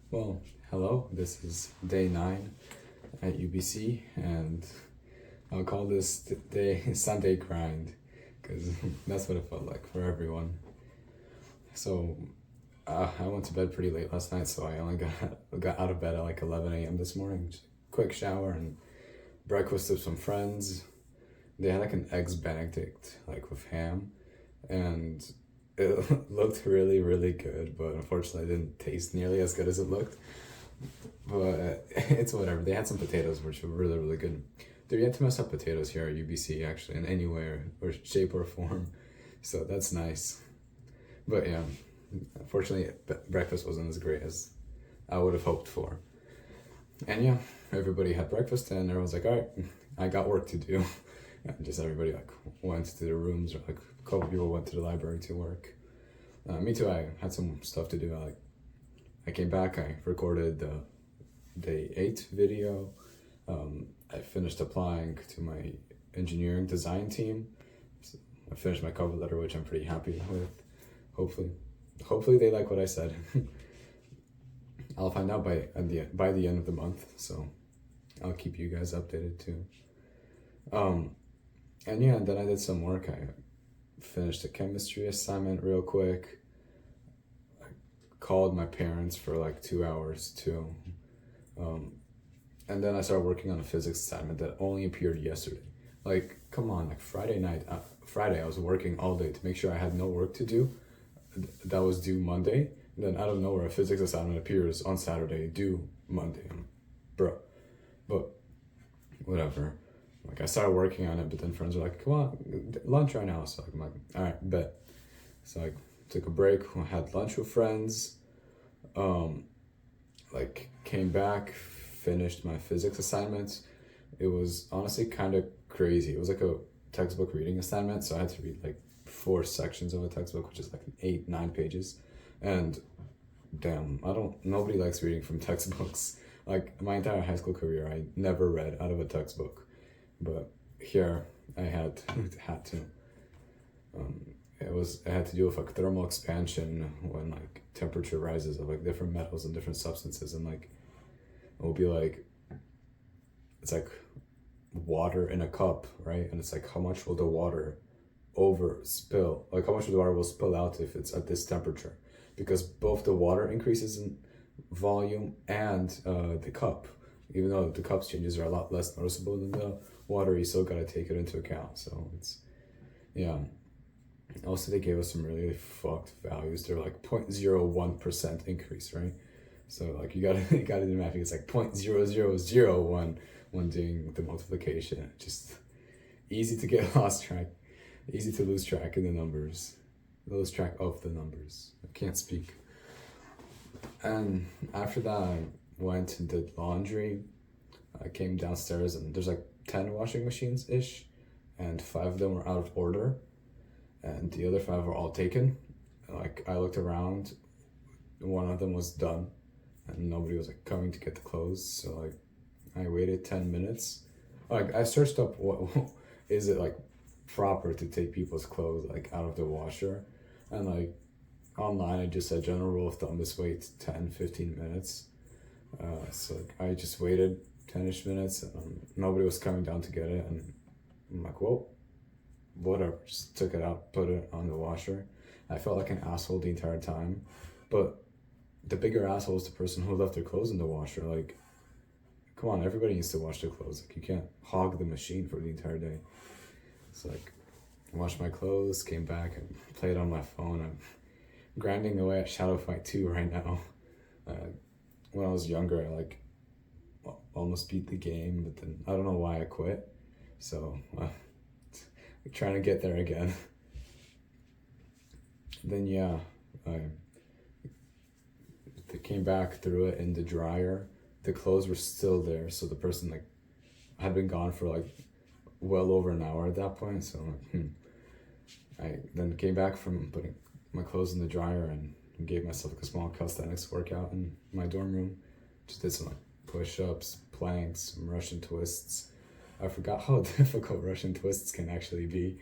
Well, hello, this is day 9 at UBC, and I'll call this day Sunday grind because that's what it felt like for everyone. So, I went to bed pretty late last night, so I only got out of bed at like 11 a.m. this morning. Just quick shower and breakfast with some friends. They had like an eggs Benedict, like with ham, and it looked really, really good, but unfortunately, it didn't taste nearly as good as it looked. But it's whatever. They had some potatoes, which were really, really good. They're yet to mess up potatoes here at UBC, actually, in any way or shape or form. So that's nice. But yeah, unfortunately, breakfast wasn't as great as I would have hoped for. And yeah, everybody had breakfast, and everyone's like, all right, I got work to do. And just everybody like went to their rooms, or like a couple people went to the library to work. Me too. I had some stuff to do. I came back. I recorded the day 8 video. I finished applying to my engineering design team. So I finished my cover letter, which I'm pretty happy with. Hopefully, hopefully they like what I said. I'll find out by the end of the month. So I'll keep you guys updated too. And yeah, and then I did some work. I finished a chemistry assignment real quick. I called my parents for like 2 hours too. And then I started working on a physics assignment that only appeared yesterday. Like, come on, like Friday I was working all day to make sure I had no work to do. That was due Monday. And then out of nowhere, a physics assignment appears on Saturday, due Monday. Bro, but whatever. Like, I started working on it, but then friends were like, come on, lunch right now. So I'm like, all right, bet. So I took a break, had lunch with friends, like came back, finished my physics assignments. It was honestly kind of crazy. It was like a textbook reading assignment, so I had to read like 4 sections of a textbook, which is like 8-9 pages. And damn, nobody likes reading from textbooks. Like my entire high school career, I never read out of a textbook, but here I had to. I had to do with like thermal expansion when like temperature rises of like different metals and different substances, and like it will be like, it's like water in a cup, right? And it's like, how much will the water over spill, like how much of the water will spill out if it's at this temperature, because both the water increases in volume and the cup, even though the cup's changes are a lot less noticeable than the water, you still got to take it into account. So it's, yeah. Also, they gave us some really fucked values. They're like 0.01% increase, right? So like you gotta do math. It's like 0.0001 when doing the multiplication. Just easy to get lost track, easy to lose track in the numbers, lose track of the numbers. I can't speak. And after that, I went and did laundry. I came downstairs, and there's like 10 washing machines ish, and 5 of them were out of order, and the other 5 were all taken. Like I looked around, one of them was done, and nobody was like coming to get the clothes. So like I waited 10 minutes. Like I searched up what is it like proper to take people's clothes like out of the washer, and like online it just said general rule of thumb is wait 10-15 minutes. So like, I just waited 10ish minutes, and nobody was coming down to get it, and I'm like, well, whatever, just took it out, put it on the washer. I felt like an asshole the entire time, but the bigger asshole was the person who left their clothes in the washer. Like, come on, everybody needs to wash their clothes. Like, you can't hog the machine for the entire day. It's like, I washed my clothes, came back, and played on my phone. I'm grinding away at Shadow Fight 2 right now. When I was younger, I like almost beat the game, but then I don't know why I quit. So, trying to get there again. Then yeah, I came back, threw it in the dryer. The clothes were still there, so the person like had been gone for like well over an hour at that point. So I then came back from putting my clothes in the dryer and gave myself like a small calisthenics workout in my dorm room. Just did some like push-ups, planks, some Russian twists. I forgot how difficult Russian twists can actually be,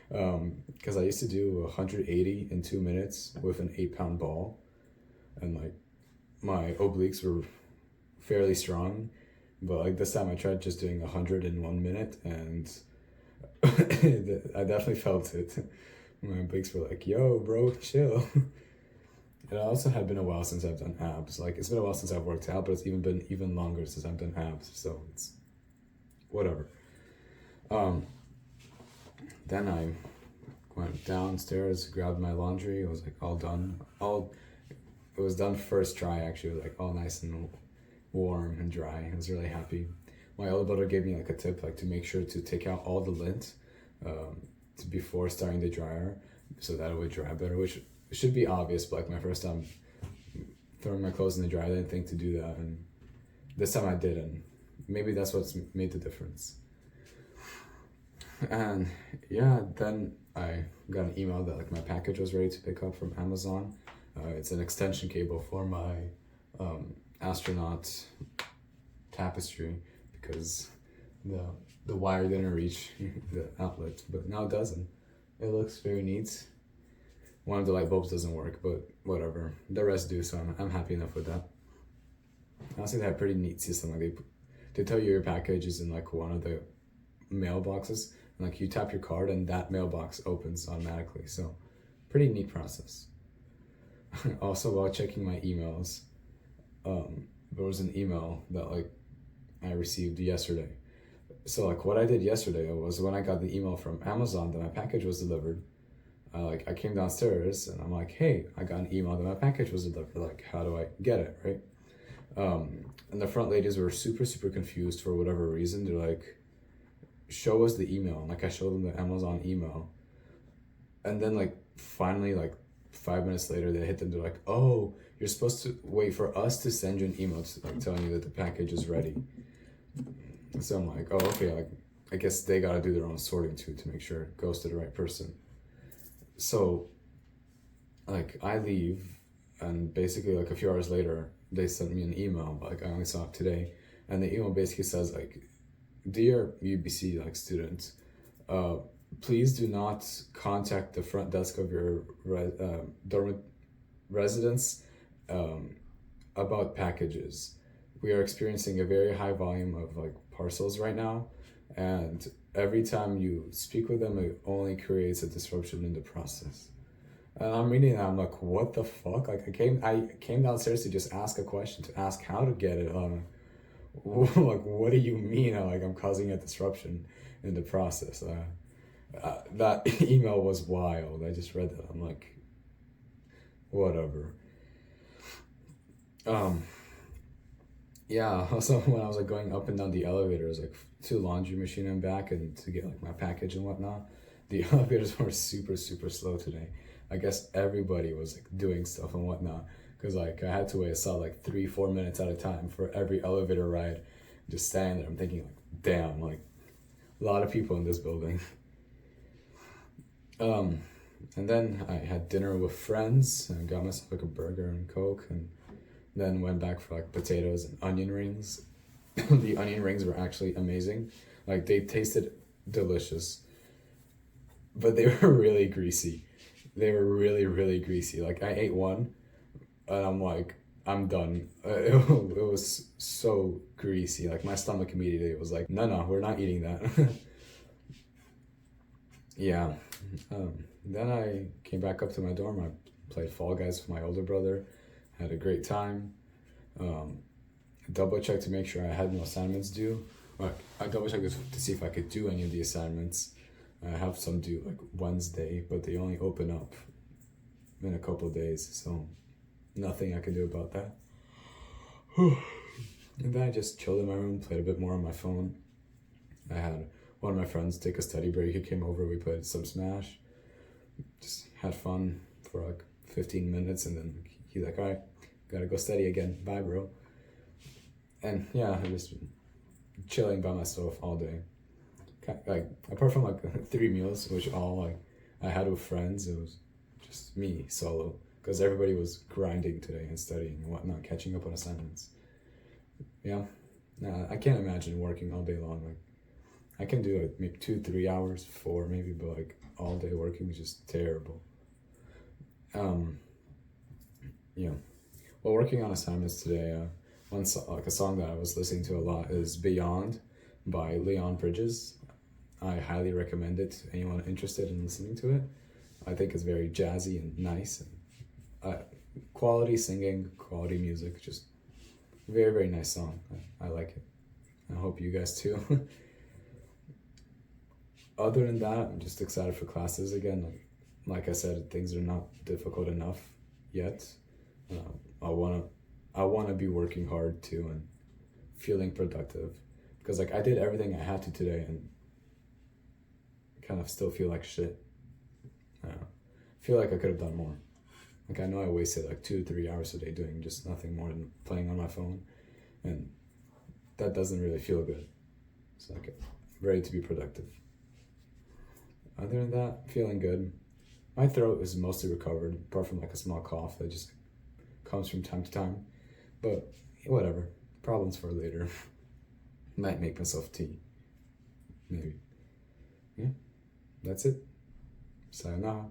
because I used to do 180 in 2 minutes with an 8-pound ball, and like my obliques were fairly strong, but like this time I tried just doing 100 in 1 minute, and I definitely felt it. My obliques were like, "Yo, bro, chill." It also had been a while since I've done abs. Like it's been a while since I've worked out, but it's even been even longer since I've done abs. So it's whatever. Um, then I went downstairs, grabbed my laundry. It was like all done. It was done first dry actually. It was like all nice and warm and dry. I was really happy. My older brother gave me like a tip, like to make sure to take out all the lint before starting the dryer, so that it would dry better. Which should be obvious, but like my first time throwing my clothes in the dryer, I didn't think to do that, and this time I did, and maybe that's what's made the difference. And yeah, then I got an email that like my package was ready to pick up from Amazon. It's an extension cable for my astronaut tapestry, because the wire didn't reach the outlet, but now it doesn't. It looks very neat. One of the light bulbs doesn't work, but whatever. The rest do, so I'm happy enough with that. Honestly, they have a pretty neat system. Like they tell you your package is in like one of the mailboxes, and like you tap your card and that mailbox opens automatically. So pretty neat process. Also, while checking my emails, there was an email that like I received yesterday. So like what I did yesterday was, when I got the email from Amazon that my package was delivered, I came downstairs and I'm like, hey, I got an email that my package was delivered. Like, how do I get it, right? And the front ladies were super confused for whatever reason. They're like, show us the email. And like I showed them the Amazon email, and then like finally like 5 minutes later they hit them. They're like, oh, you're supposed to wait for us to send you an email to, like, telling you that the package is ready. So I'm like, oh, okay, like I guess they gotta do their own sorting too to make sure it goes to the right person. So like I leave, and basically like a few hours later they sent me an email, but like I only saw it today, and the email basically says like, dear UBC like students, please do not contact the front desk of your residence about packages. We are experiencing a very high volume of like parcels right now, and every time you speak with them, it only creates a disruption in the process. And I'm reading that, I'm like, what the fuck? Like I came downstairs to just ask a question, to ask how to get it. Like, what do you mean? Like I'm causing a disruption in the process? That email was wild. I just read that. I'm like, whatever. Yeah, also when I was like going up and down the elevators, like to laundry machine and back, and to get like my package and whatnot, the elevators were super slow today. I guess everybody was like doing stuff and whatnot, because like I had to wait, I saw like 3-4 minutes at a time for every elevator ride, just standing there. I'm thinking like, damn, like a lot of people in this building. And then I had dinner with friends and got myself like a burger and Coke, and then went back for like potatoes and onion rings. The onion rings were actually amazing. Like they tasted delicious, but they were really greasy. They were really greasy. Like I ate one and I'm like, I'm done. It was so greasy. Like my stomach immediately was like, no, we're not eating that. Yeah. Then I came back up to my dorm. I played Fall Guys with my older brother. Had a great time. Double checked to make sure I had no assignments due. I double checked to see if I could do any of the assignments. I have some due like Wednesday, but they only open up in a couple of days, so nothing I can do about that. And then I just chilled in my room, played a bit more on my phone. I had one of my friends take a study break. He came over, we played some Smash. Just had fun for like 15 minutes, and then he's like, all right, gotta go study again. Bye, bro. And yeah, I just chilling by myself all day. Like apart from like 3 meals, which all like I had with friends, it was just me solo, because everybody was grinding today and studying and whatnot, catching up on assignments. Yeah, nah, I can't imagine working all day long. Like I can do like maybe 2-3 hours, 4 maybe, but like all day working is just terrible. Yeah. While working on assignments today, like a song that I was listening to a lot is "Beyond" by Leon Bridges. I highly recommend it to anyone interested in listening to it. I think it's very jazzy and nice, and quality singing, quality music. Just very very nice song. I like it. I hope you guys too. Other than that, I'm just excited for classes again. Like I said, things are not difficult enough yet. I wanna be working hard too and feeling productive, because like I did everything I had to today and kind of still feel like shit. I feel like I could have done more. Like I know I wasted like 2 to 3 hours a day doing just nothing more than playing on my phone, and that doesn't really feel good. So like ready to be productive. Other than that, feeling good. My throat is mostly recovered, apart from like a small cough that just comes from time to time. But whatever. Problems for later. Might make myself tea. Maybe. Yeah. That's it. Sayonara.